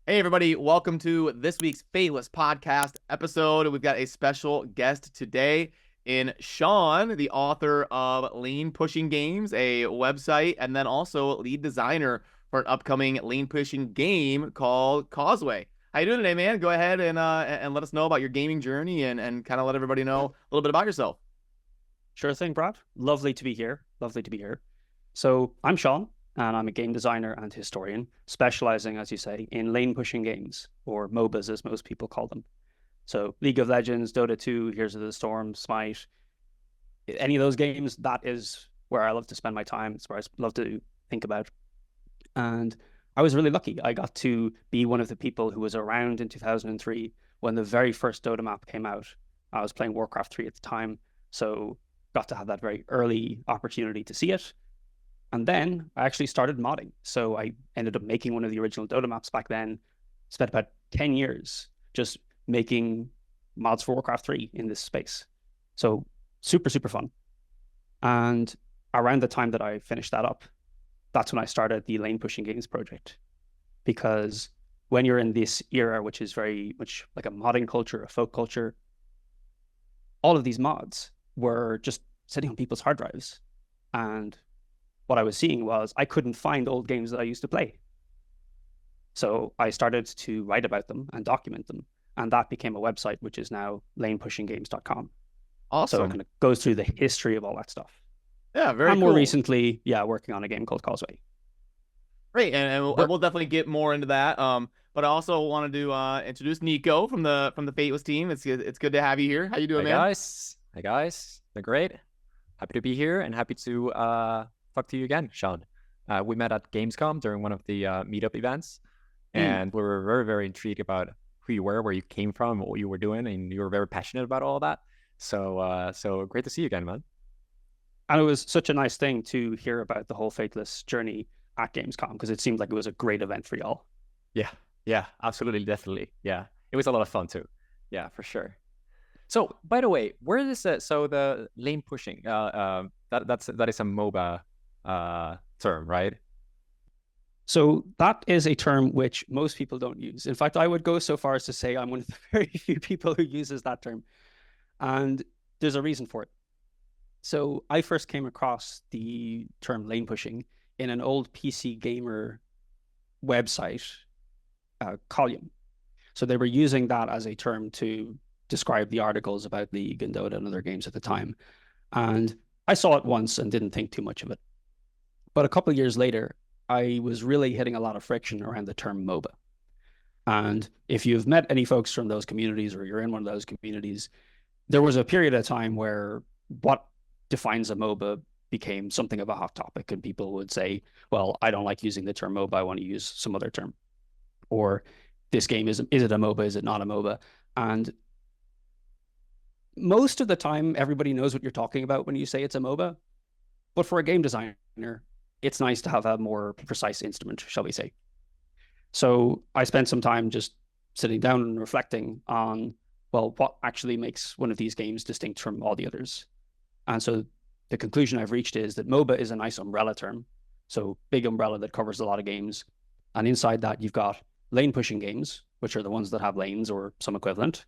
Hey everybody, welcome to this week's Fateless podcast episode. We've got a special guest today in Sean, the author of Lane Pushing Games, a website, and then also lead designer for an upcoming lane pushing game called Causeway. How you doing today, man? Go ahead and let us know about your gaming journey and kind of let everybody know a little bit about yourself. Sure thing, Brad. Lovely to be here. Lovely to be here. So I'm Sean, and I'm a game designer and historian, specializing, as you say, in lane pushing games, or MOBAs as most people call them. So League of Legends, Dota 2, Heroes of the Storm, Smite, any of those games, that is where I love to spend my time. It's where I love to think about. And I was really lucky. I got to be one of the people who was around in 2003 when the very first Dota map came out. I was playing Warcraft 3 at the time, so got to have that very early opportunity to see it. And then I actually started modding. So I ended up making one of the original Dota maps back then, spent about 10 years just making mods for Warcraft 3 in this space. So super, super fun. And around the time that I finished that up, that's when I started the Lane Pushing Games project. Because when you're in this era, which is very much like a modding culture, a folk culture, all of these mods were just sitting on people's hard drives. And what I was seeing was I couldn't find old games that I used to play. So I started to write about them and document them. And that became a website, which is now lanepushingames.com. Awesome. So it kind of goes through the history of all that stuff. Yeah, very and cool. more recently, working on a game called Causeway. Great, and we'll definitely get more into that. But I also wanted to introduce Nico from the Fateless team. It's good to have you here. How you doing, man? Hey guys, they're great. Happy to be here and happy to talk to you again, Sean. We met at Gamescom during one of the meetup events, and we were very, very intrigued about who you were, where you came from, what you were doing, and you were very passionate about all of that. So great to see you again, man. And it was such a nice thing to hear about the whole Fateless journey at Gamescom, because it seemed like it was a great event for y'all. Yeah, absolutely, definitely. Yeah, it was a lot of fun too. Yeah, for sure. So, by the way, where is it? So the lane pushing, that is a MOBA term, right? So that is a term which most people don't use. In fact, I would go so far as to say I'm one of the very few people who uses that term. And there's a reason for it. So I first came across the term lane pushing in an old PC gamer website column. So they were using that as a term to describe the articles about League and Dota and other games at the time. And I saw it once and didn't think too much of it. But a couple of years later, I was really hitting a lot of friction around the term MOBA. And if you've met any folks from those communities or you're in one of those communities, there was a period of time where what defines a MOBA became something of a hot topic, and people would say, well, I don't like using the term MOBA, I want to use some other term. Or this game, is it a MOBA, is it not a MOBA? And most of the time, everybody knows what you're talking about when you say it's a MOBA. But for a game designer, it's nice to have a more precise instrument, shall we say. So I spent some time just sitting down and reflecting on, well, what actually makes one of these games distinct from all the others? And so the conclusion I've reached is that MOBA is a nice umbrella term. So big umbrella that covers a lot of games. And inside that, you've got lane pushing games, which are the ones that have lanes or some equivalent.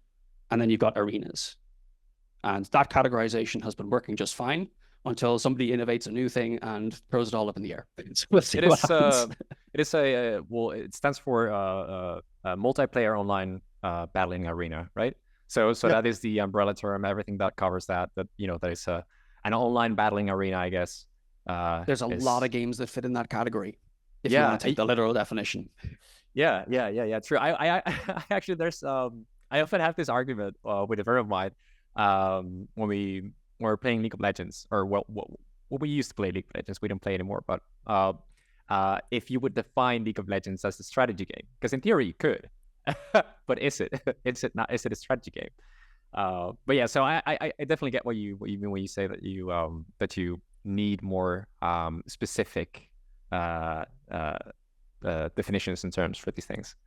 And then you've got arenas. And that categorization has been working just fine until somebody innovates a new thing and throws it all up in the air. So we'll see what happens. It stands for multiplayer online battling arena, right? So that is the umbrella term, everything that covers that is an online battling arena, I guess. There's a lot of games that fit in that category, if you want to take the literal definition. Yeah, true. I actually, there's I often have this argument with a friend of mine when we were playing League of Legends, or what we used to play League of Legends. We don't play anymore, but if you would define League of Legends as a strategy game, because in theory you could, but is it? Is it a strategy game? But yeah, so I definitely get what you mean when you say that you need more specific definitions and terms for these things.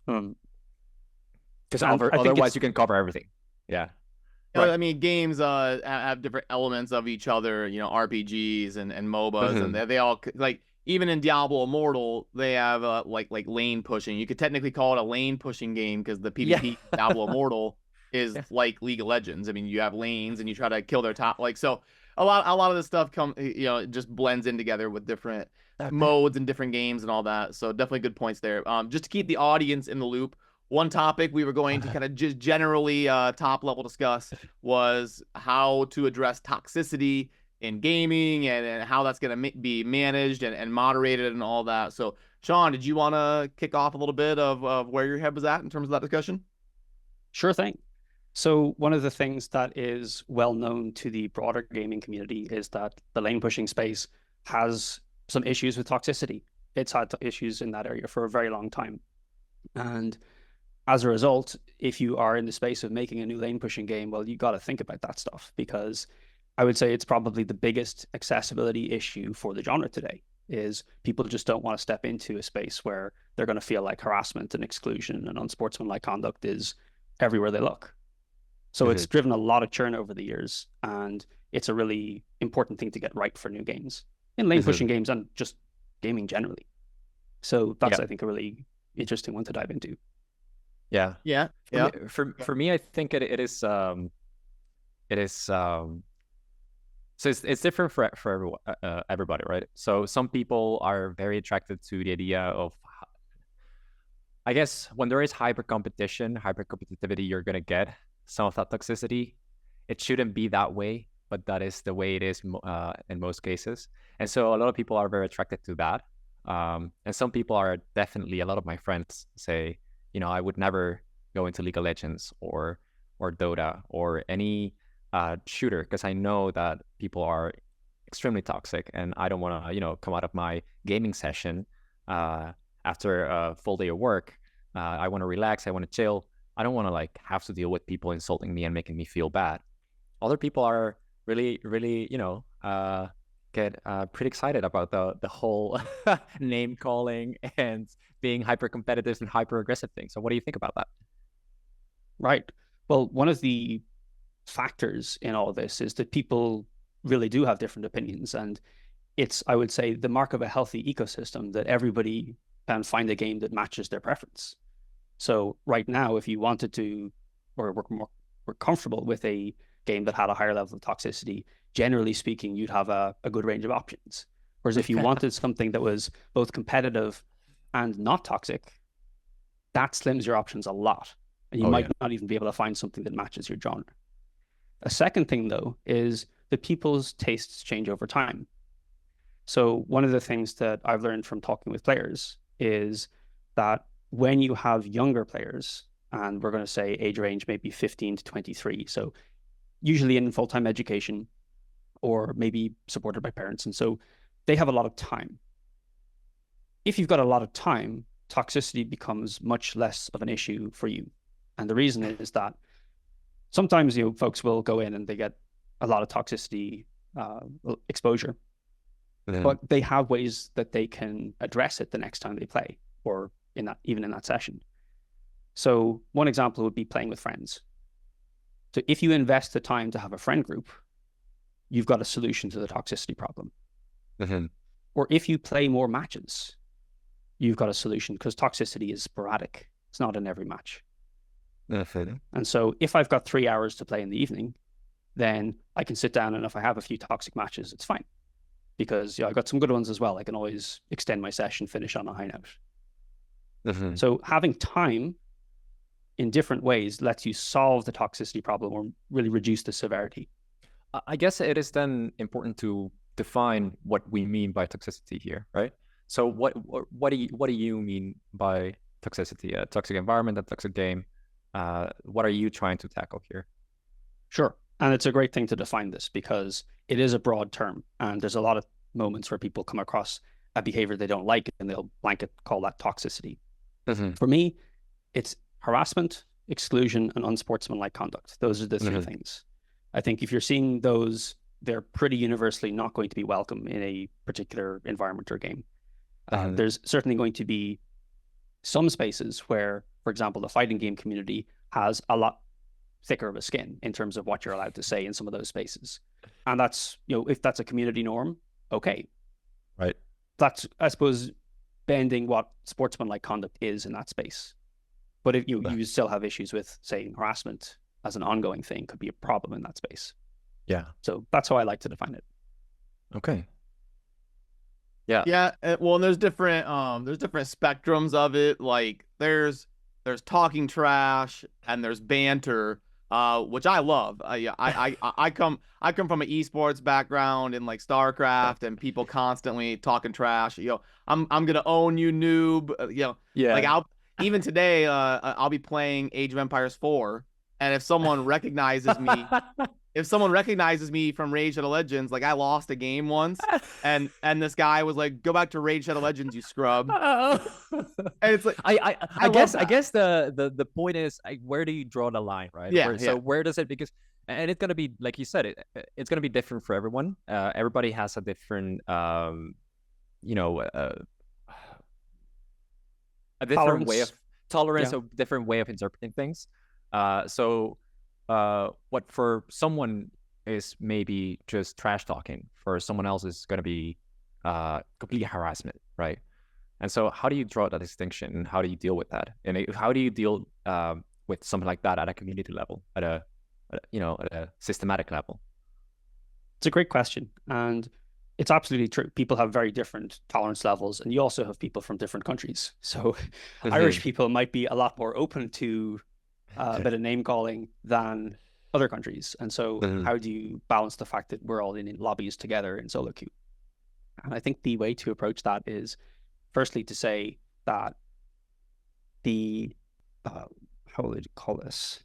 Because otherwise you can cover everything. Yeah. Right. I mean, games have different elements of each other, RPGs and MOBAs, and they all, like, even in Diablo Immortal, they have like lane pushing. You could technically call it a lane pushing game because the PvP Diablo Immortal is like League of Legends. I mean, you have lanes and you try to kill their top. Like, so a lot of this stuff it just blends in together with different modes and different games and all that. So definitely good points there. Just to keep the audience in the loop, one topic we were going to kind of just generally top level discuss was how to address toxicity in gaming and how that's going to be managed and moderated and all that. So, Sean, did you want to kick off a little bit of where your head was at in terms of that discussion? Sure thing. So one of the things that is well known to the broader gaming community is that the lane pushing space has some issues with toxicity. It's had issues in that area for a very long time. And as a result, if you are in the space of making a new lane pushing game, well, you got to think about that stuff, because I would say it's probably the biggest accessibility issue for the genre today, is people just don't want to step into a space where they're going to feel like harassment and exclusion and unsportsmanlike conduct is everywhere they look. So it's driven a lot of churn over the years, and it's a really important thing to get right for new games, in lane pushing games and just gaming generally. So that's, I think, a really interesting one to dive into. Yeah. Yeah. For me, I think it is so it's different for everyone, everybody, right? So some people are very attracted to the idea of, I guess, when there is hyper competitivity, you're gonna get some of that toxicity. It shouldn't be that way, but that is the way it is in most cases. And so a lot of people are very attracted to that. And some people are definitely, a lot of my friends say, I would never go into League of Legends or Dota or any shooter, because I know that people are extremely toxic, and I don't want to, come out of my gaming session after a full day of work. I want to relax. I want to chill. I don't want to have to deal with people insulting me and making me feel bad. Other people are really, really, get pretty excited about the whole name calling and being hyper competitive and hyper aggressive thing. So what do you think about that? Right. Well, one of the factors in all of this is that people really do have different opinions, and it's, I would say, the mark of a healthy ecosystem that everybody can find a game that matches their preference. So right now, if you wanted to, or were comfortable with a game that had a higher level of toxicity, generally speaking, you'd have a good range of options. Whereas if you wanted something that was both competitive and not toxic, that slims your options a lot. And you might not even be able to find something that matches your genre. A second thing, though, is that people's tastes change over time. So one of the things that I've learned from talking with players is that when you have younger players, and we're going to say age range maybe 15 to 23, so usually in full-time education or maybe supported by parents, and so they have a lot of time. If you've got a lot of time, toxicity becomes much less of an issue for you. And the reason is that sometimes folks will go in and they get a lot of toxicity exposure, but they have ways that they can address it the next time they play, or even in that session. So one example would be playing with friends. So if you invest the time to have a friend group, you've got a solution to the toxicity problem. Or if you play more matches, you've got a solution, because toxicity is sporadic. It's not in every match. And so if I've got 3 hours to play in the evening, then I can sit down, and if I have a few toxic matches, it's fine, because I've got some good ones as well. I can always extend my session, finish on a high note. So having time in different ways lets you solve the toxicity problem or really reduce the severity. I guess it is then important to define what we mean by toxicity here, right? So what do you mean by toxicity? A toxic environment, a toxic game? What are you trying to tackle here? Sure. And it's a great thing to define this, because it is a broad term, and there's a lot of moments where people come across a behavior they don't like and they'll blanket call that toxicity. For me, it's harassment, exclusion, and unsportsmanlike conduct. Those are the three things. I think if you're seeing those, they're pretty universally not going to be welcome in a particular environment or game. There's certainly going to be some spaces where, for example, the fighting game community has a lot thicker of a skin in terms of what you're allowed to say in some of those spaces. And that's, if that's a community norm, okay. Right. that's, I suppose, bending what sportsmanlike conduct is in that space. But if you still have issues with, say, harassment as an ongoing thing could be a problem in that space. Yeah. So that's how I like to define it. Okay. Yeah. Yeah, well, and there's different spectrums of it. Like there's talking trash and there's banter, which I love. Yeah, I come from an esports background in like StarCraft, and people constantly talking trash. I'm gonna own you, noob. Yeah. Like even today, I'll be playing Age of Empires 4, and if someone recognizes me. If someone recognizes me from Raid Shadow Legends, like I lost a game once, and this guy was like, "Go back to Raid Shadow Legends, you scrub." And it's like, I guess the point is, where do you draw the line, right? Yeah. So where does it, because, and it's gonna be like you said, it's gonna be different for everyone. Everybody has a different, a different way of tolerance, a different way of interpreting things. What for someone is maybe just trash talking, for someone else is going to be complete harassment, right? And so how do you draw that distinction, and how do you deal with that? And how do you deal with something like that at a community level, at a systematic level? It's a great question, and it's absolutely true. People have very different tolerance levels, and you also have people from different countries. So Irish people might be a lot more open to a bit of name calling than other countries. And so how do you balance the fact that we're all in lobbies together in solo queue? And I think the way to approach that is firstly to say that the how would you call this?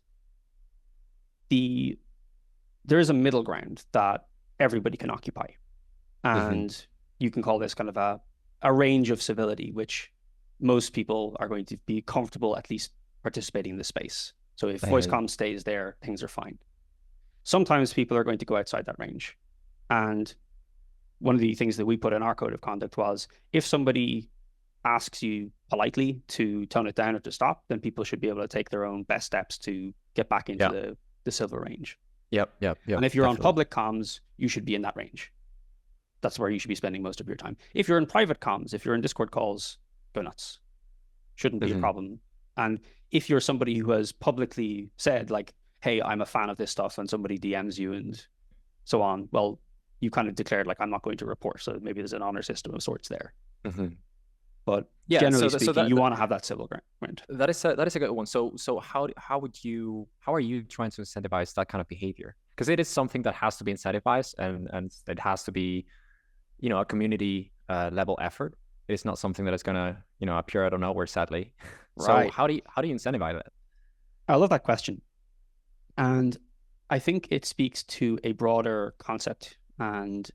There is a middle ground that everybody can occupy. And you can call this kind of a range of civility, which most people are going to be comfortable at least participating in the space. So if voice comm stays there, things are fine. Sometimes people are going to go outside that range. And one of the things that we put in our code of conduct was, if somebody asks you politely to tone it down or to stop, then people should be able to take their own best steps to get back into the silver range. Yep. And if you're on public comms, you should be in that range. That's where you should be spending most of your time. If you're in private comms, if you're in Discord calls, go nuts. Shouldn't be a problem. And if you're somebody who has publicly said, like, hey, I'm a fan of this stuff, and somebody DMs you and so on, well, you kind of declared, like, I'm not going to report. So maybe there's an honor system of sorts there. But generally speaking, you want to have that civil ground. That is a good one. So how are you trying to incentivize that kind of behavior? Because it is something that has to be incentivized, and it has to be, a community level effort. It's not something that is gonna, appear out of nowhere, sadly. Right. So how do you incentivize that? I love that question. And I think it speaks to a broader concept. And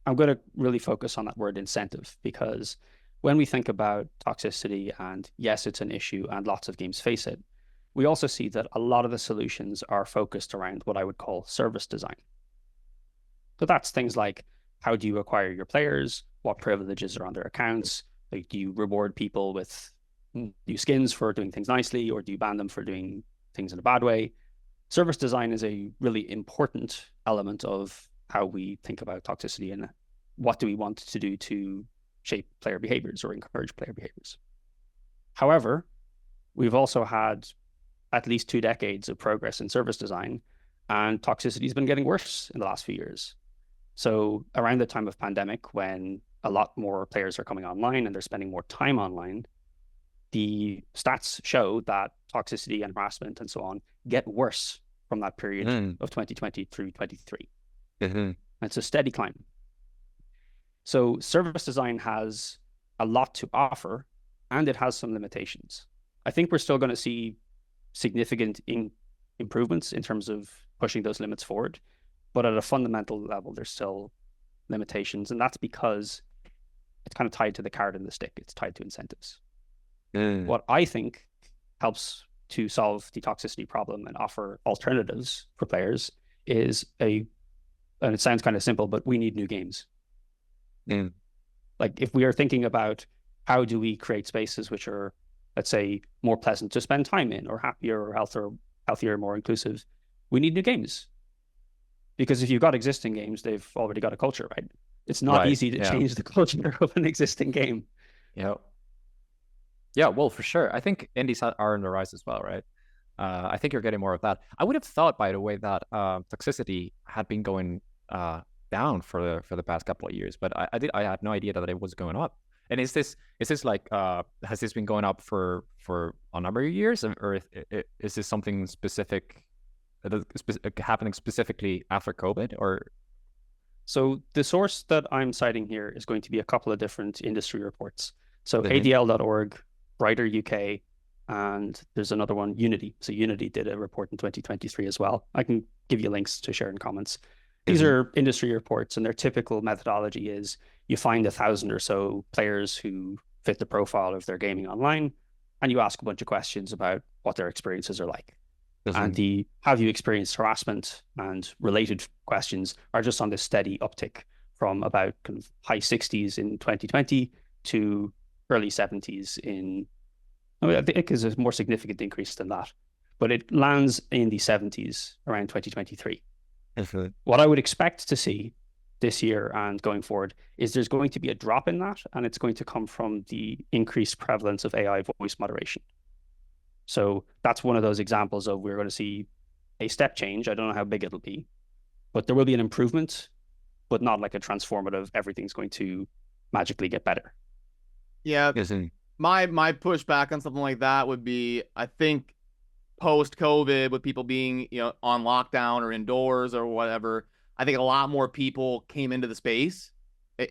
I'm going to really focus on that word incentive, because when we think about toxicity, and yes, it's an issue and lots of games face it, we also see that a lot of the solutions are focused around what I would call service design. So that's things like, how do you acquire your players? What privileges are on their accounts? Like, do you reward people with new skins for doing things nicely, or do you ban them for doing things in a bad way? Service design is a really important element of how we think about toxicity, and what do we want to do to shape player behaviors or encourage player behaviors. However, we've also had at least 2 decades of progress in service design, and toxicity has been getting worse in the last few years. So around the time of pandemic, when a lot more players are coming online and they're spending more time online, the stats show that toxicity and harassment and so on get worse from that period of 2020 through 23. It's a steady climb. So service design has a lot to offer, and it has some limitations. I think we're still going to see significant improvements in terms of pushing those limits forward. But at a fundamental level, there's still limitations. And that's because it's kind of tied to the carrot and the stick. It's tied to incentives. What I think helps to solve the toxicity problem and offer alternatives for players is and it sounds kind of simple, but we need new games. Like, if we are thinking about how do we create spaces which are, let's say, more pleasant to spend time in, or happier, or healthier, more inclusive, we need new games. Because if you've got existing games, they've already got a culture, right? It's not Right. easy to Yeah. change the culture of an existing game. Yeah. Yeah. Of an existing game. Yeah. Yeah. Well, for sure. I think indies are on the rise as well, right? I think you're getting more of that. I would have thought, by the way, that toxicity had been going down for the past couple of years, but I had no idea that it was going up. And is this like has this been going up for a number of years, or is this something specific that is happening specifically after COVID, or? So the source that I'm citing here is going to be a couple of different industry reports. So Mhm. ADL.org, Brighter UK, and there's another one, Unity. So Unity did a report in 2023 as well. I can give you links to share in comments. These are industry reports, and their typical methodology is you find 1,000 or so players who fit the profile of their gaming online, and you ask a bunch of questions about what their experiences are like. And the have you experienced harassment and related questions are just on this steady uptick from about kind of high 60s in 2020 to early 70s in, I mean, I think it's a more significant increase than that, but it lands in the 70s around 2023. What I would expect to see this year and going forward is there's going to be a drop in that, and it's going to come from the increased prevalence of AI voice moderation. So that's one of those examples of we're going to see a step change. I don't know how big it'll be, but there will be an improvement, but not like a transformative, everything's going to magically get better. Yeah. My pushback on something like that would be, I think post-COVID, with people being, on lockdown or indoors or whatever, I think a lot more people came into the space,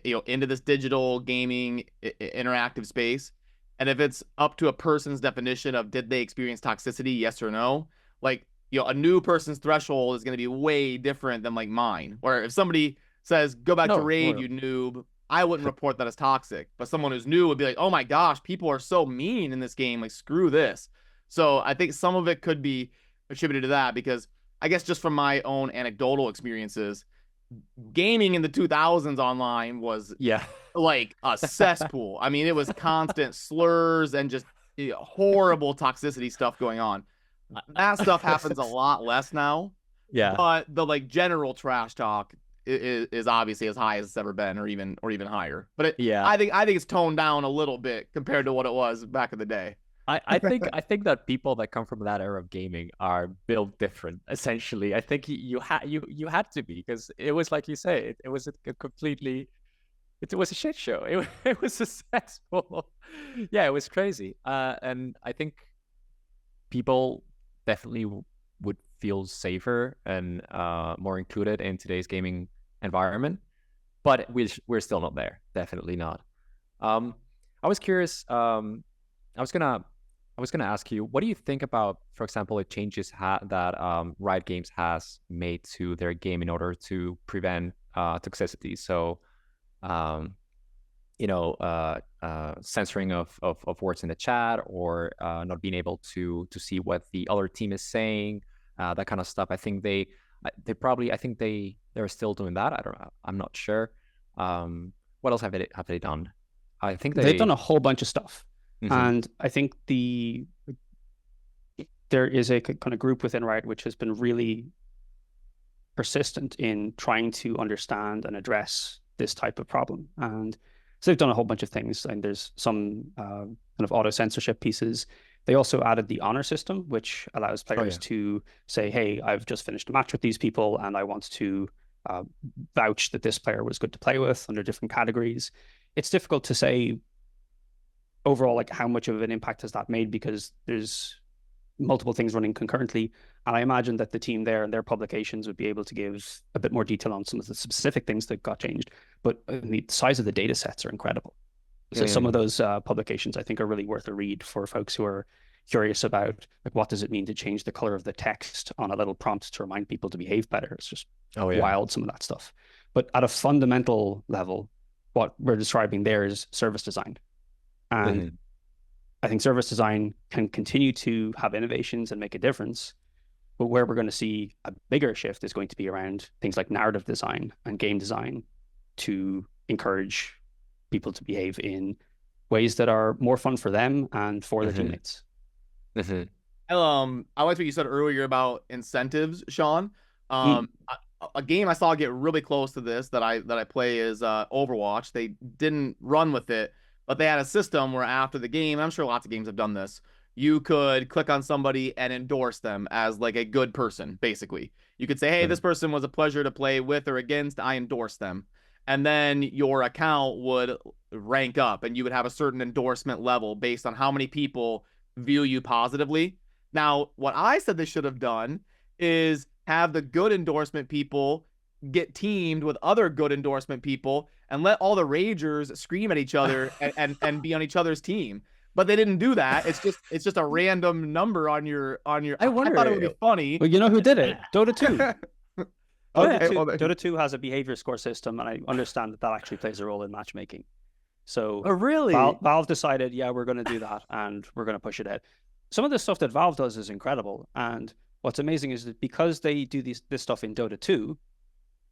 into this digital gaming interactive space. And if it's up to a person's definition of did they experience toxicity, yes or no, like, a new person's threshold is going to be way different than like mine. Where if somebody says, go back to raid, you noob, I wouldn't report that as toxic. But someone who's new would be like, oh my gosh, people are so mean in this game. Like, screw this. So I think some of it could be attributed to that, because I guess just from my own anecdotal experiences, gaming in the 2000s online was like a cesspool. I mean, it was constant slurs and just horrible toxicity stuff going on. That stuff happens a lot less now. Yeah. But the like general trash talk is obviously as high as it's ever been, or even higher. But I think it's toned down a little bit compared to what it was back in the day. I think that people that come from that era of gaming are built different. Essentially, I think you had to be, because it was like you say, it was a completely, it was a shit show. It was successful. Yeah, it was crazy. And I think people definitely would feel safer and more included in today's gaming environment, but we're still not there. Definitely not. I was curious. I was gonna ask you, what do you think about, for example, the changes that Riot Games has made to their game in order to prevent toxicity? So, censoring of words in the chat, or not being able to see what the other team is saying, that kind of stuff. I think they're still doing that. I don't know. I'm not sure. What else have they done? I think they've done a whole bunch of stuff. And I think there is a kind of group within Riot which has been really persistent in trying to understand and address this type of problem. And so they've done a whole bunch of things. And there's some kind of auto censorship pieces. They also added the honor system, which allows players to say, hey, I've just finished a match with these people, and I want to vouch that this player was good to play with under different categories. It's difficult to say overall, like, how much of an impact has that made, because there's multiple things running concurrently. And I imagine that the team there and their publications would be able to give a bit more detail on some of the specific things that got changed. But the size of the data sets are incredible. So some of those publications, I think, are really worth a read for folks who are curious about, like, what does it mean to change the color of the text on a little prompt to remind people to behave better. It's just wild, some of that stuff. But at a fundamental level, what we're describing there is service design. And I think service design can continue to have innovations and make a difference. But where we're going to see a bigger shift is going to be around things like narrative design and game design to encourage people to behave in ways that are more fun for them and for their teammates. I liked what you said earlier about incentives, Sean. a game I saw get really close to this that I play is Overwatch. They didn't run with it, but they had a system where after the game, and I'm sure lots of games have done this, you could click on somebody and endorse them as like a good person, basically. You could say, hey, this person was a pleasure to play with or against. I endorse them. And then your account would rank up and you would have a certain endorsement level based on how many people view you positively. Now, what I said they should have done is have the good endorsement people get teamed with other good endorsement people and let all the ragers scream at each other and be on each other's team. But they didn't do that. It's just a random number on your. I wonder. I thought it would be funny. Well, you know who did it? Dota 2. Okay, Dota 2 has a behavior score system, and I understand that actually plays a role in matchmaking. So, oh, really? Valve decided, yeah, we're going to do that, and we're going to push it out. Some of the stuff that Valve does is incredible, and what's amazing is that because they do this stuff in Dota 2,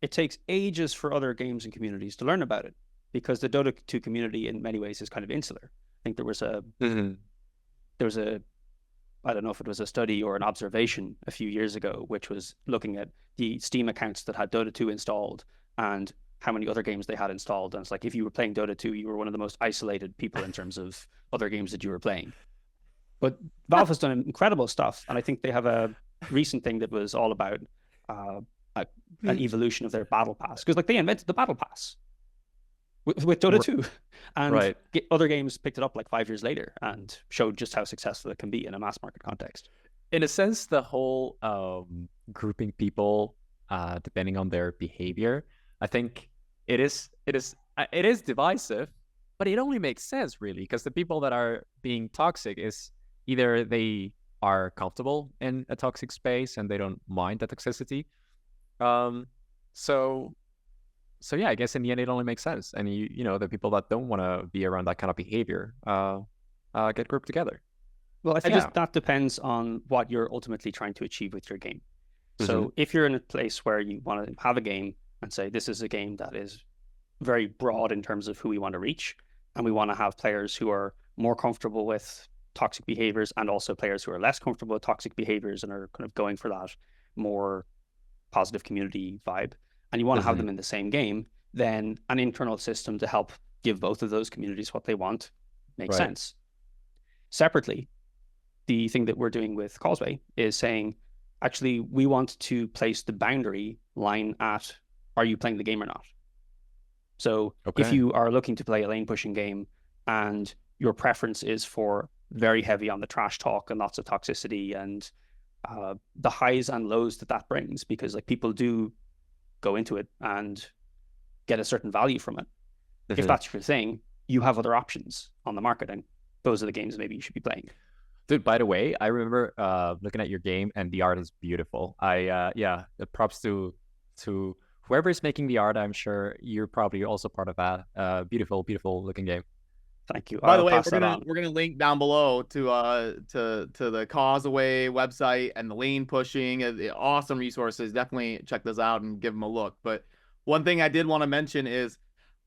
it takes ages for other games and communities to learn about it, because the Dota 2 community in many ways is kind of insular. I think there was a I don't know if it was a study or an observation a few years ago, which was looking at the Steam accounts that had Dota 2 installed and how many other games they had installed. And it's like, if you were playing Dota 2, you were one of the most isolated people in terms of other games that you were playing. But Valve has done incredible stuff. And I think they have a recent thing that was all about an evolution of their battle pass. Because like they invented the battle pass with Dota 2. And other games picked it up like 5 years later and showed just how successful it can be in a mass market context. In a sense, the whole grouping people depending on their behavior, I think it is divisive, but it only makes sense really, because the people that are being toxic is either they are comfortable in a toxic space and they don't mind the toxicity. So yeah, I guess in the end it only makes sense, and you know, the people that don't want to be around that kind of behavior get grouped together. Well, I think that depends on what you're ultimately trying to achieve with your game. So if you're in a place where you want to have a game and say, this is a game that is very broad in terms of who we want to reach, and we want to have players who are more comfortable with toxic behaviors and also players who are less comfortable with toxic behaviors and are kind of going for that more positive community vibe, and you want to have them in the same game, then an internal system to help give both of those communities what they want makes sense. Separately, the thing that we're doing with Causeway is saying, actually, we want to place the boundary line at, are you playing the game or not? So if you are looking to play a lane pushing game and your preference is for very heavy on the trash talk and lots of toxicity and the highs and lows that brings, because like people do go into it and get a certain value from it. If that's your thing, you have other options on the market, and those are the games maybe you should be playing. Dude, by the way, I remember looking at your game and the art is beautiful. Props to whoever is making the art. I'm sure you're probably also part of that. Beautiful looking game. Thank you. By the way, we're gonna link down below to the Causeway website and the lane pushing. Awesome resources. Definitely check those out and give them a look. But one thing I did want to mention is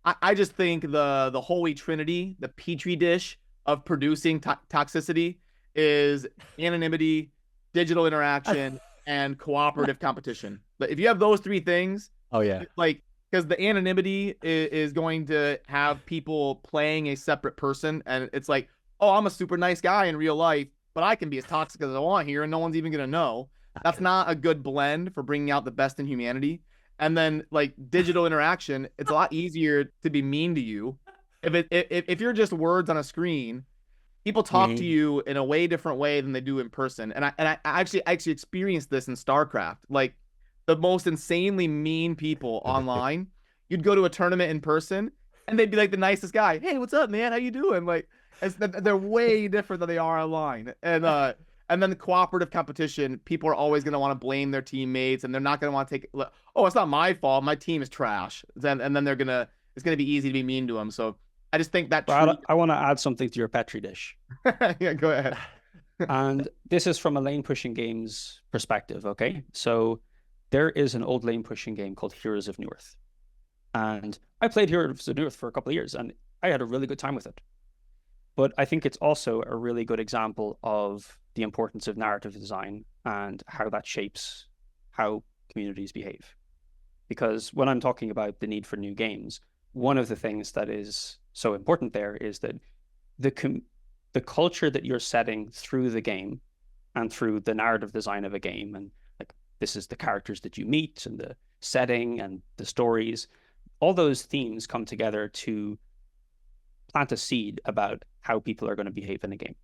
I just think the holy trinity, the petri dish of producing toxicity is anonymity, digital interaction, and cooperative competition. But if you have those three things, because the anonymity is going to have people playing a separate person, and it's like, oh, I'm a super nice guy in real life, but I can be as toxic as I want here, and no one's even gonna know. That's not a good blend for bringing out the best in humanity. And then like digital interaction, it's a lot easier to be mean to you. If you're just words on a screen, people talk to you in a way different way than they do in person. And I actually experienced this in StarCraft. Like, the most insanely mean people online, you'd go to a tournament in person and they'd be like the nicest guy. Hey, what's up, man? How you doing? Like, they're way different than they are online. And then the cooperative competition, people are always going to want to blame their teammates, and they're not going to want to take, oh, it's not my fault. My team is trash. And then it's going to be easy to be mean to them. So I just think that. I want to add something to your petri dish. Yeah, go ahead. And this is from a lane pushing games perspective. Okay. So there is an old lane pushing game called Heroes of Newerth. And I played Heroes of Newerth for a couple of years and I had a really good time with it. But I think it's also a really good example of the importance of narrative design and how that shapes how communities behave. because when I'm talking about the need for new games, one of the things that is so important there is that the culture that you're setting through the game and through the narrative design of a game, and like this is the characters that you meet and the setting and the stories, all those themes come together to plant a seed about how people are going to behave in a game.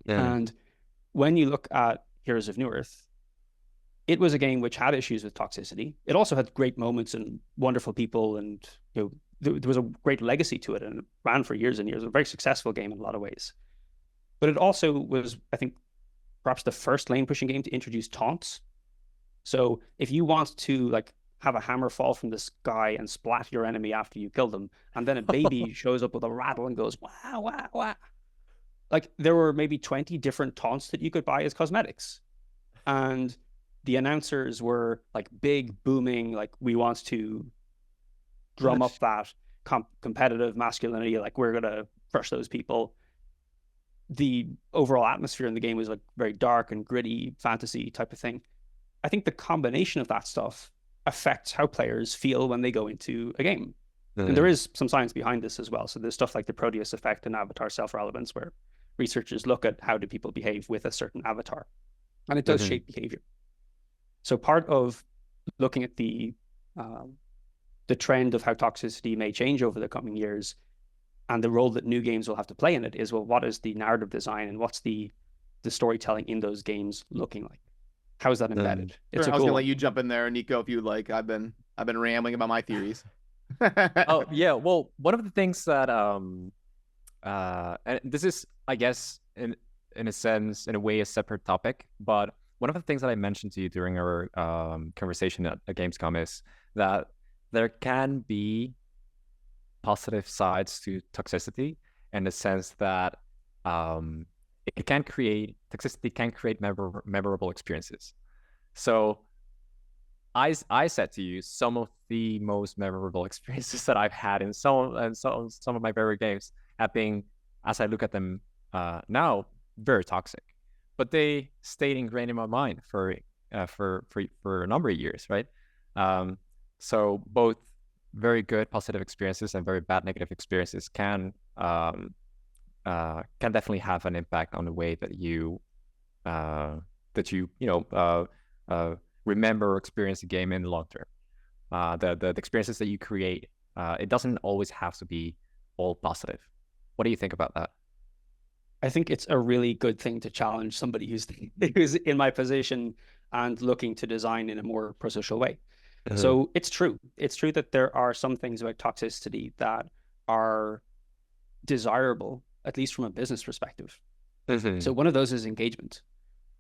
And when you look at Heroes of Newerth, it was a game which had issues with toxicity. It also had great moments and wonderful people, and there was a great legacy to it, and it ran for years and years. A very successful game in a lot of ways. But it also was, I think, perhaps the first lane pushing game to introduce taunts. So if you want to like have a hammer fall from the sky and splat your enemy after you kill them, and then a baby shows up with a rattle and goes, wow, wow, wow. Like there were maybe 20 different taunts that you could buy as cosmetics. And the announcers were like big, booming, like we want to drum up that competitive masculinity, like we're going to crush those people. The overall atmosphere in the game was like very dark and gritty fantasy type of thing. I think the combination of that stuff affects how players feel when they go into a game. And there is some science behind this as well. So there's stuff like the Proteus effect and avatar self-relevance, where researchers look at how do people behave with a certain avatar, and it does shape behavior. So part of looking at the trend of how toxicity may change over the coming years and the role that new games will have to play in it is, well, what is the narrative design and what's the storytelling in those games looking like? How is that embedded? Sure, I was gonna let you jump in there, Nico, if you like. I've been rambling about my theories. Oh yeah, well, one of the things that and this is, I guess, in a sense, in a way, a separate topic, but one of the things that I mentioned to you during our conversation at Gamescom is that there can be positive sides to toxicity, in the sense that toxicity can create memorable experiences. So I said to you some of the most memorable experiences that I've had in some of my favorite games have been, as I look at them now, very toxic, but they stayed ingrained in my mind for a number of years, right? So both very good positive experiences and very bad negative experiences can definitely have an impact on the way that you remember or experience a game in the long term. The experiences that you create, it doesn't always have to be all positive. What do you think about that? I think it's a really good thing to challenge somebody who's in my position and looking to design in a more pro-social way. So it's true. It's true that there are some things about toxicity that are desirable, at least from a business perspective. So one of those is engagement.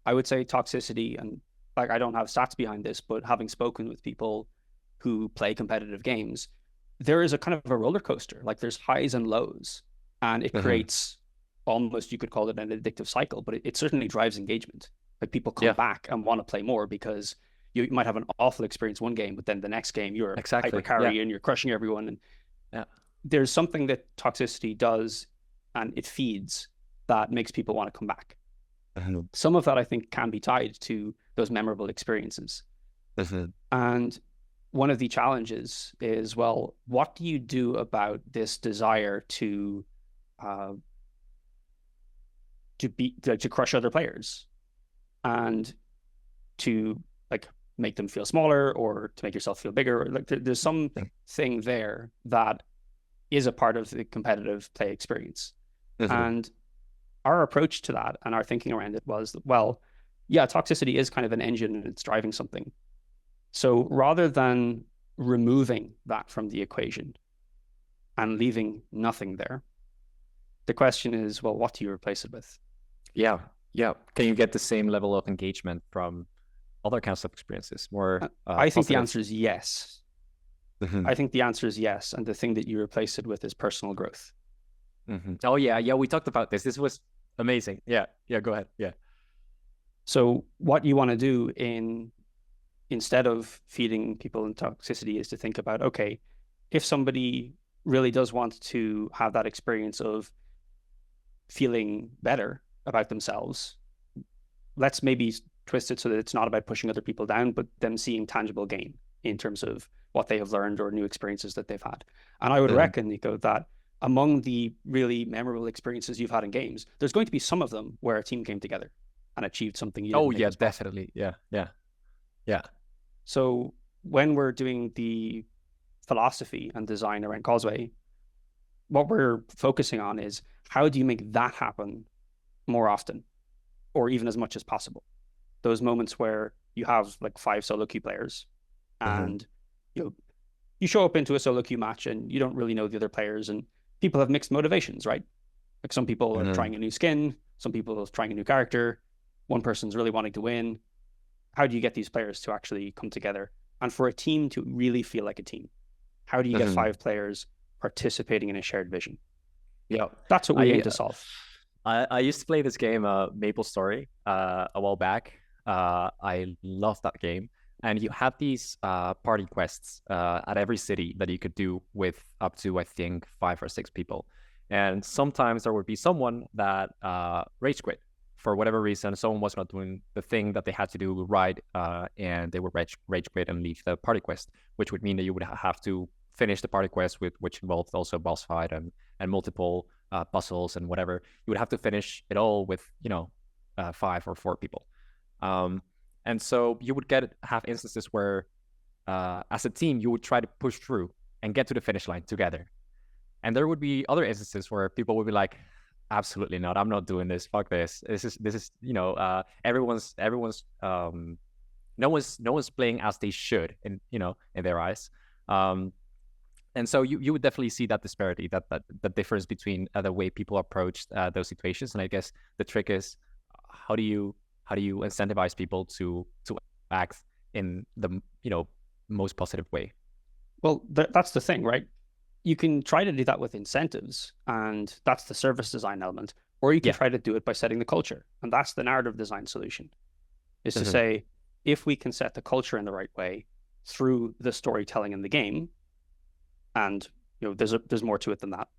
I would say toxicity, and like I don't have stats behind this, but having spoken with people who play competitive games, there is a kind of a roller coaster. Like there's highs and lows, and it creates almost, you could call it an addictive cycle, but it certainly drives engagement. Like people come back and want to play more because you might have an awful experience one game, but then the next game you're hyper carry and you're crushing everyone. And there's something that toxicity does, and it feeds, that makes people want to come back. Some of that I think can be tied to those memorable experiences. And one of the challenges is, well, what do you do about this desire to crush other players and to like make them feel smaller or to make yourself feel bigger? Like there's something there that is a part of the competitive play experience. And our approach to that and our thinking around it was, well, yeah, toxicity is kind of an engine and it's driving something. So rather than removing that from the equation and leaving nothing there, the question is, well, what do you replace it with? Yeah. Can you get the same level of engagement from other kinds of experiences? More I think the answer is yes. I think the answer is yes. And the thing that you replace it with is personal growth. Oh yeah, we talked about this. This was amazing. Yeah, go ahead. Yeah. So what you want to do instead of feeding people in toxicity is to think about, okay, if somebody really does want to have that experience of feeling better about themselves, let's maybe twist it so that it's not about pushing other people down, but them seeing tangible gain. in terms of what they have learned or new experiences that they've had. And I would reckon, Nico, that among the really memorable experiences you've had in games, there's going to be some of them where a team came together and achieved something you didn't think was possible. Definitely. Yeah. So when we're doing the philosophy and design around Causeway, what we're focusing on is how do you make that happen more often, or even as much as possible? Those moments where you have like 5 solo queue players and you show up into a solo queue match and you don't really know the other players, and people have mixed motivations, right? Like some people are trying a new skin, some people are trying a new character, one person's really wanting to win. How do you get these players to actually come together and for a team to really feel like a team? How do you get 5 players participating in a shared vision? Yeah, that's what we aim to solve. I used to play this game, Maple Story, a while back. I loved that game. And you had these party quests at every city that you could do with up to, I think, 5 or 6 people. And sometimes there would be someone that rage quit for whatever reason. Someone was not doing the thing that they had to do right, and they would rage quit and leave the party quest, which would mean that you would have to finish the party quest, which involved also a boss fight and multiple puzzles and whatever. You would have to finish it all with 5 or 4 people. And so you would have instances where, as a team, you would try to push through and get to the finish line together. And there would be other instances where people would be like, "Absolutely not! I'm not doing this. Fuck this. This is everyone's no one's playing as they should in their eyes." And so you would definitely see that disparity, that difference between the way people approached those situations. And I guess the trick is, how do you incentivize people to act in the most positive way? Well, that's the thing, right? You can try to do that with incentives, and that's the service design element, or you can try to do it by setting the culture, and that's the narrative design solution. Is to say, if we can set the culture in the right way through the storytelling in the game, and there's more to it than that,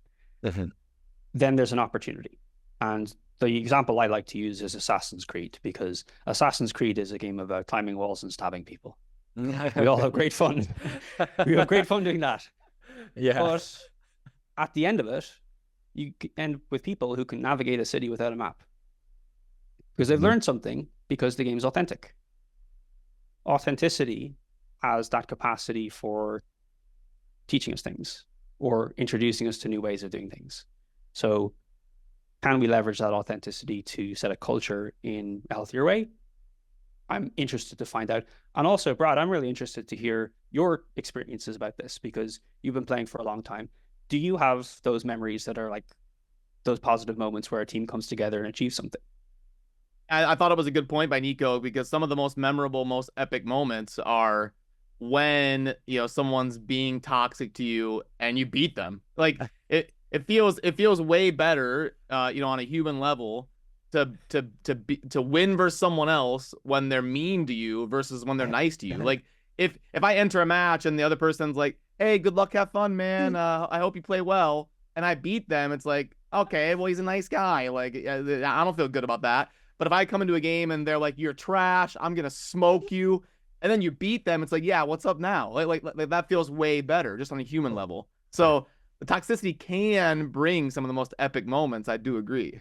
then there's an opportunity. And the example I like to use is Assassin's Creed, because Assassin's Creed is a game about climbing walls and stabbing people. We all have great fun. We have great fun doing that. Yeah. But at the end of it, you end with people who can navigate a city without a map, because they've learned something, because the game's authentic. Authenticity has that capacity for teaching us things or introducing us to new ways of doing things. So can we leverage that authenticity to set a culture in a healthier way? I'm interested to find out. And also, Brad, I'm really interested to hear your experiences about this, because you've been playing for a long time. Do you have those memories that are like those positive moments where a team comes together and achieves something? I thought it was a good point by Nico, because some of the most memorable, most epic moments are when someone's being toxic to you and you beat them. Like it feels way better on a human level to win versus someone else when they're mean to you versus when they're nice to you. Like if I enter a match and the other person's like, "Hey, good luck, have fun, man. I hope you play well," and I beat them, it's like, okay, well, he's a nice guy. Like I don't feel good about that. But if I come into a game and they're like, "You're trash, I'm gonna smoke you," and then you beat them, it's like, yeah, what's up now? Like that feels way better just on a human level. So the toxicity can bring some of the most epic moments. I do agree.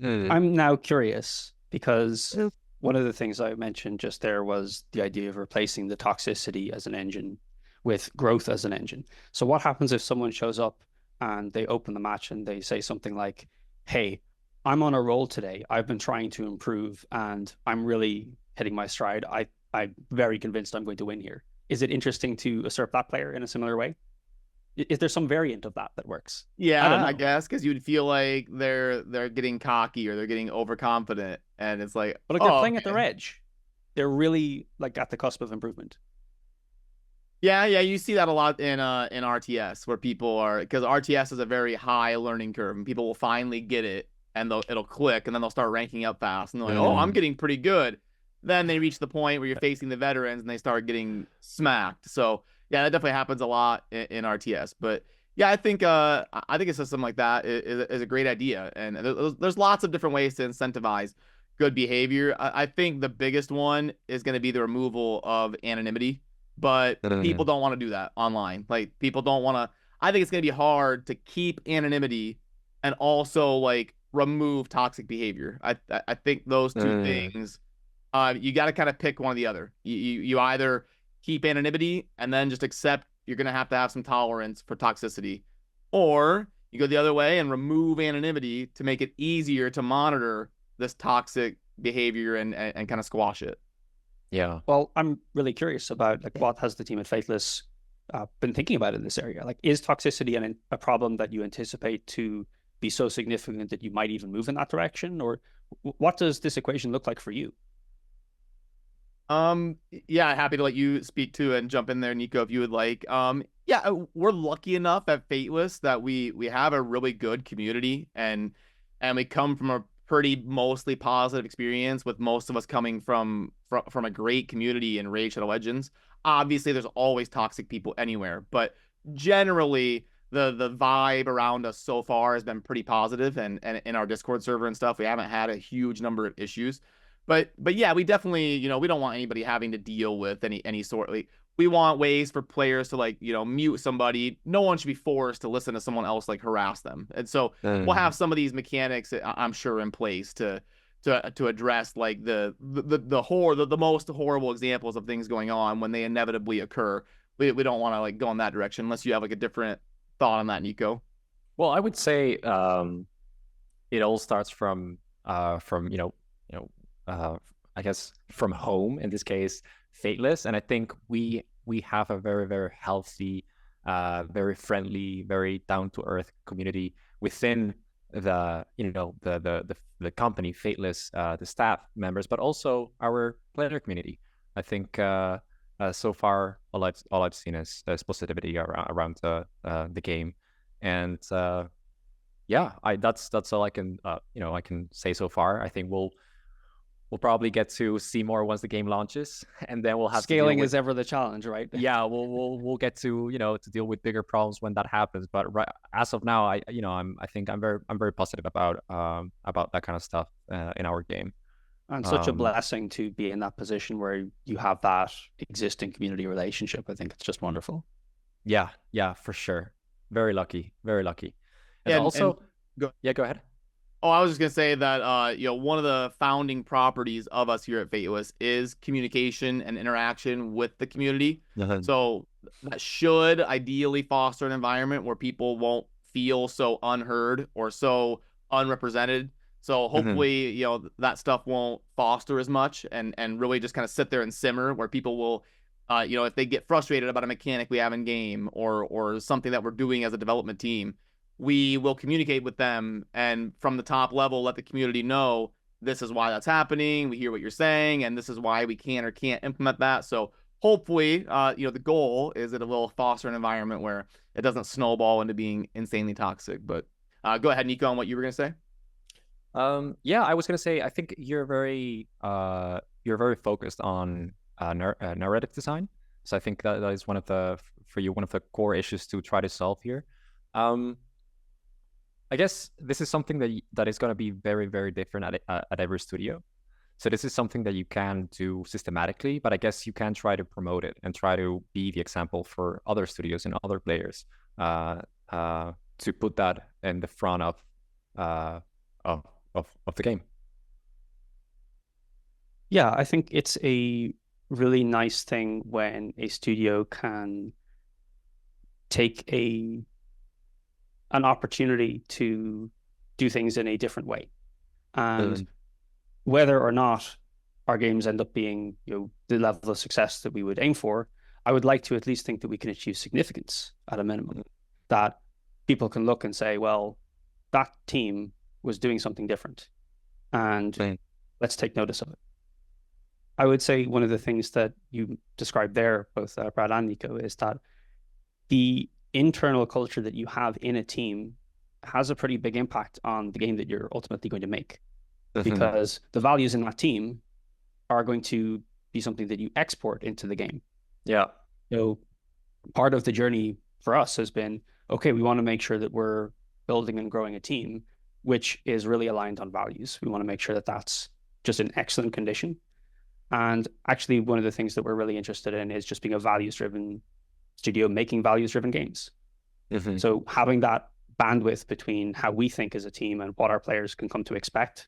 I'm now curious, because one of the things I mentioned just there was the idea of replacing the toxicity as an engine with growth as an engine. So what happens if someone shows up and they open the match and they say something like, "Hey, I'm on a roll today. I've been trying to improve and I'm really hitting my stride. I'm very convinced I'm going to win here." Is it interesting to usurp that player in a similar way? Is there some variant of that works? Yeah, I guess, because you'd feel like they're getting cocky or they're getting overconfident, and it's like, but they're playing at their edge. They're really like at the cusp of improvement. Yeah, you see that a lot in RTS, where people are, because RTS is a very high learning curve, and people will finally get it, and it'll click, and then they'll start ranking up fast, and they're like, "Oh, I'm getting pretty good." Then they reach the point where you're facing the veterans, and they start getting smacked. So yeah, that definitely happens a lot in RTS. But yeah, I think a system like that is a great idea, and there's lots of different ways to incentivize good behavior. I think the biggest one is going to be the removal of anonymity, but people don't want to do that online. Like people don't want to. I think it's going to be hard to keep anonymity and also like remove toxic behavior. I think those two things. You got to kind of pick one or the other. You either keep anonymity and then just accept you're going to have some tolerance for toxicity, or you go the other way and remove anonymity to make it easier to monitor this toxic behavior and kind of squash it. Yeah. Well, I'm really curious about like what has the team at Fateless been thinking about in this area? Like, is toxicity a problem that you anticipate to be so significant that you might even move in that direction, or what does this equation look like for you? Yeah, happy to let you speak to and jump in there, Nico, if you would like. Yeah, we're lucky enough at Fateless that we have a really good community, and we come from a pretty mostly positive experience, with most of us coming from a great community in Raid Shadow Legends. Obviously, there's always toxic people anywhere, but generally the vibe around us so far has been pretty positive, and in our Discord server and stuff, we haven't had a huge number of issues. But yeah, we definitely, we don't want anybody having to deal with any sort. Like, we want ways for players to, like, mute somebody. No one should be forced to listen to someone else like harass them. And so we'll have some of these mechanics, I'm sure, in place to address like the most horrible examples of things going on when they inevitably occur. We don't want to like go in that direction unless you have like a different thought on that, Nico. Well, I would say it all starts from I guess from home, in this case, Fateless. And I think we have a very, very healthy, very friendly, very down-to-earth community within the company, Fateless, the staff members, but also our player community. I think so far all I've seen is positivity around the game, and yeah, that's all I can I can say so far. I think we'll probably get to see more once the game launches, and then we'll have scaling is ever the challenge, right? Yeah, we'll get to to deal with bigger problems when that happens. But as of now, I think I'm very positive about that kind of stuff in our game. And such a blessing to be in that position where you have that existing community relationship. I think it's just wonderful. Yeah, for sure. Very lucky, very lucky. And also, go ahead. Oh, I was just gonna say that one of the founding properties of us here at Fateless is communication and interaction with the community. So that should ideally foster an environment where people won't feel so unheard or so unrepresented. So hopefully, that stuff won't foster as much, and really just kind of sit there and simmer, where people will, if they get frustrated about a mechanic we have in game or something that we're doing as a development team, we will communicate with them, and from the top level, let the community know this is why that's happening. We hear what you're saying, and this is why we can or can't implement that. So hopefully, the goal is that it will foster an environment where it doesn't snowball into being insanely toxic. But go ahead, Nico, on what you were gonna say. Yeah, I was gonna say, I think you're very focused on narrative design. So I think that is one of the core issues to try to solve here. I guess this is something that is going to be very, very different at every studio. So this is something that you can do systematically, but I guess you can try to promote it and try to be the example for other studios and other players to put that in the front of the game. Yeah, I think it's a really nice thing when a studio can take an opportunity to do things in a different way, and whether or not our games end up being the level of success that we would aim for, I would like to at least think that we can achieve significance at a minimum, that people can look and say, well, that team was doing something different, and let's take notice of it. I would say one of the things that you described there, both Brad and Nico, is that the internal culture that you have in a team has a pretty big impact on the game that you're ultimately going to make, because the values in that team are going to be something that you export into the game. Yeah. So part of the journey for us has been, okay, we want to make sure that we're building and growing a team which is really aligned on values. We want to make sure that that's just in excellent condition. And actually, one of the things that we're really interested in is just being a values-driven studio making values-driven games. So having that bandwidth between how we think as a team and what our players can come to expect,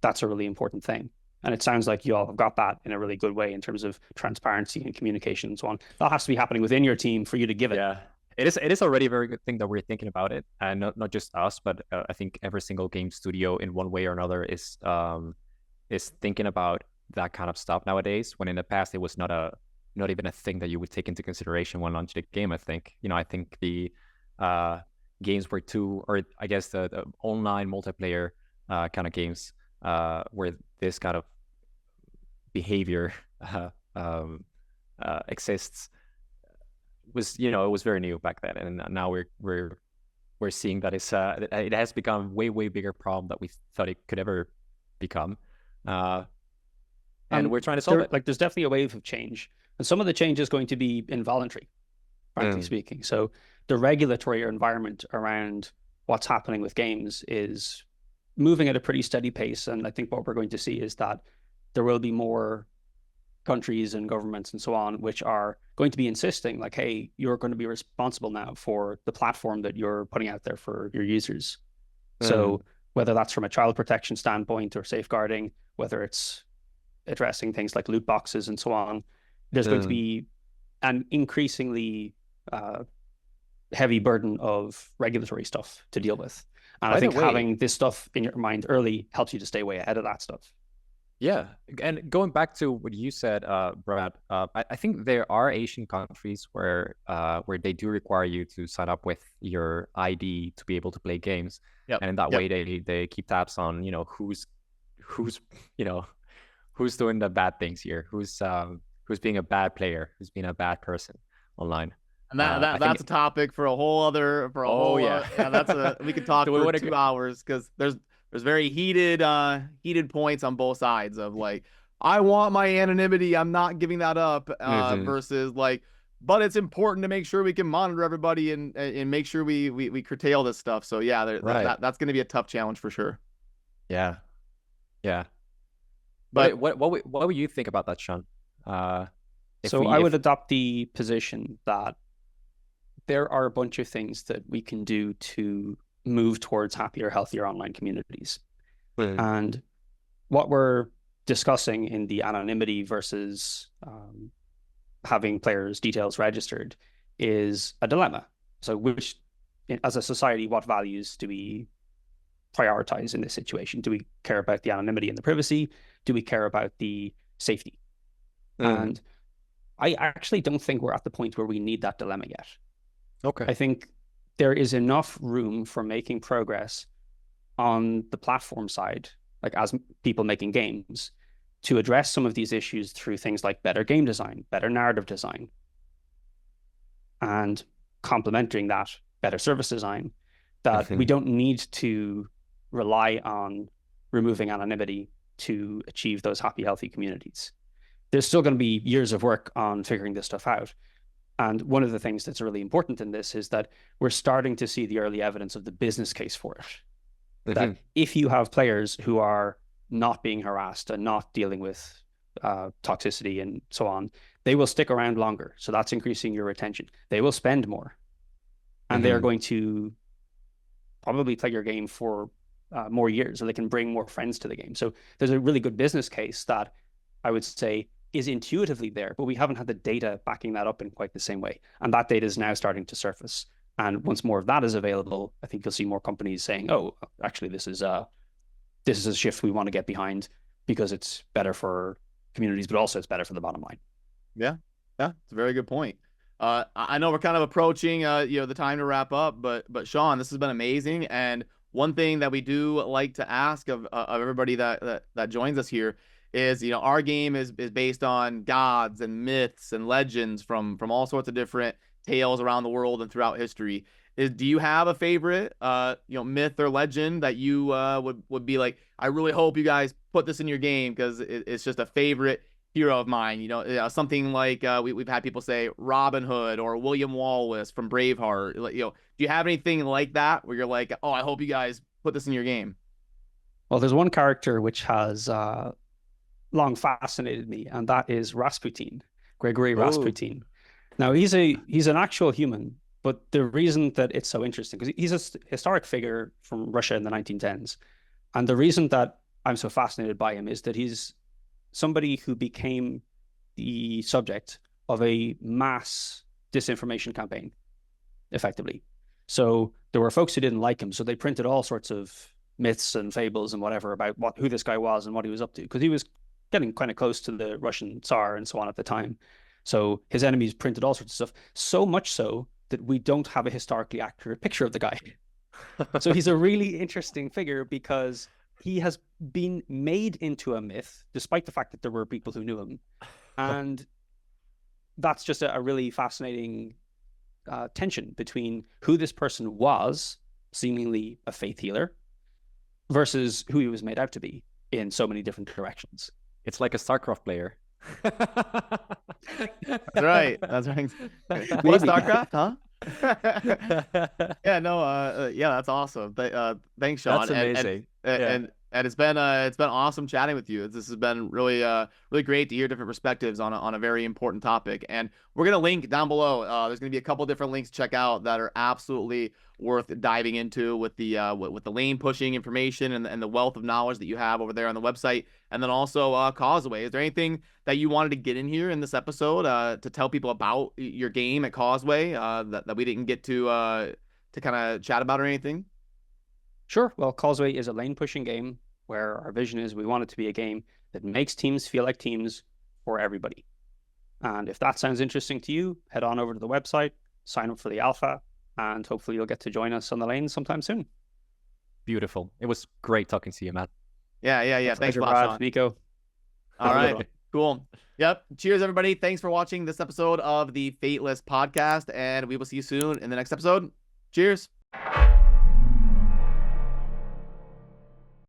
that's a really important thing. And it sounds like you all have got that in a really good way in terms of transparency and communication and so on. That has to be happening within your team for you to give it. Yeah, it is already a very good thing that we're thinking about it, and not just us, but I think every single game studio in one way or another is thinking about that kind of stuff nowadays. When in the past it was not even a thing that you would take into consideration when launching a game. I think the games were too, or I guess the online multiplayer kind of games where this kind of behavior exists was, it was very new back then, and now we're seeing that it has become way bigger problem that we thought it could ever become, and we're trying to solve it. Like, there's definitely a wave of change, and some of the change is going to be involuntary, frankly speaking. So the regulatory environment around what's happening with games is moving at a pretty steady pace. And I think what we're going to see is that there will be more countries and governments and so on, which are going to be insisting like, hey, you're going to be responsible now for the platform that you're putting out there for your users. So whether that's from a child protection standpoint or safeguarding, whether it's addressing things like loot boxes and so on, there's going to be an increasingly heavy burden of regulatory stuff to deal with. And I think having this stuff in your mind early helps you to stay way ahead of that stuff. Yeah, and going back to what you said, Brad, I think there are Asian countries where they do require you to sign up with your ID to be able to play games, and in that way they keep tabs on who's doing the bad things here, who's being a bad player, who's being a bad person online. And that's a topic for a whole other we could talk for 2 hours, because there's very heated points on both sides of like, I want my anonymity, I'm not giving that up, versus like, but it's important to make sure we can monitor everybody and make sure we curtail this stuff. So yeah, that's going to be a tough challenge for sure. Yeah. But what would you think about that, Sean? I would adopt the position that there are a bunch of things that we can do to move towards happier, healthier online communities. And what we're discussing in the anonymity versus having players' details registered is a dilemma. So as a society, what values do we prioritize in this situation? Do we care about the anonymity and the privacy? Do we care about the safety? And I actually don't think we're at the point where we need that dilemma yet. Okay. I think there is enough room for making progress on the platform side, like as people making games, to address some of these issues through things like better game design, better narrative design, and complementing that, better service design, that we don't need to rely on removing anonymity to achieve those happy, healthy communities. There's still going to be years of work on figuring this stuff out. And one of the things that's really important in this is that we're starting to see the early evidence of the business case for it. That if you have players who are not being harassed and not dealing with toxicity and so on, they will stick around longer. So that's increasing your retention. They will spend more. And they're going to probably play your game for more years, so they can bring more friends to the game. So there's a really good business case that I would say is intuitively there, but we haven't had the data backing that up in quite the same way. And that data is now starting to surface. And once more of that is available, I think you'll see more companies saying, oh, actually, this is a shift we want to get behind because it's better for communities, but also it's better for the bottom line. Yeah, it's a very good point. I know we're kind of approaching the time to wrap up, but Sean, this has been amazing. And one thing that we do like to ask of everybody that joins us here is, our game is based on gods and myths and legends from all sorts of different tales around the world and throughout history. Do you have a favorite myth or legend that you would be like, I really hope you guys put this in your game because it's just a favorite hero of mine? Something like we've had people say Robin Hood or William Wallace from Braveheart. Do you have anything like that where you're like, oh, I hope you guys put this in your game? Well, there's one character which has long fascinated me, and that is Rasputin, Gregory Oh. Rasputin. Now he's an actual human, but the reason that it's so interesting, because he's a historic figure from Russia in the 1910s, and the reason that I'm so fascinated by him is that he's somebody who became the subject of a mass disinformation campaign, effectively. So there were folks who didn't like him, so they printed all sorts of myths and fables and whatever about who this guy was and what he was up to, because he was getting kind of close to the Russian Tsar and so on at the time. So his enemies printed all sorts of stuff, so much so that we don't have a historically accurate picture of the guy. So he's a really interesting figure because he has been made into a myth, despite the fact that there were people who knew him. And that's just a really fascinating tension between who this person was, seemingly a faith healer, versus who he was made out to be in so many different directions. It's like a StarCraft player. That's right. That's right. What, StarCraft, huh? Yeah, no, yeah, that's awesome. Thanks, Sean. That's amazing. And it's been awesome chatting with you. This has been really really great to hear different perspectives on a very important topic. And we're gonna link down below. There's gonna be a couple different links to check out that are absolutely worth diving into with the lane pushing information and the wealth of knowledge that you have over there on the website. And then also Causeway. Is there anything that you wanted to get in here in this episode to tell people about your game at Causeway that we didn't get to kind of chat about or anything? Sure. Well, Causeway is a lane pushing game where our vision is we want it to be a game that makes teams feel like teams for everybody. And if that sounds interesting to you, head on over to the website, sign up for the alpha, and hopefully you'll get to join us on the lane sometime soon. Beautiful. It was great talking to you, man. Yeah. Thanks a lot, Brad, Sean. Nico. All right. Cool. Yep. Cheers, everybody. Thanks for watching this episode of the Fateless podcast, and we will see you soon in the next episode. Cheers.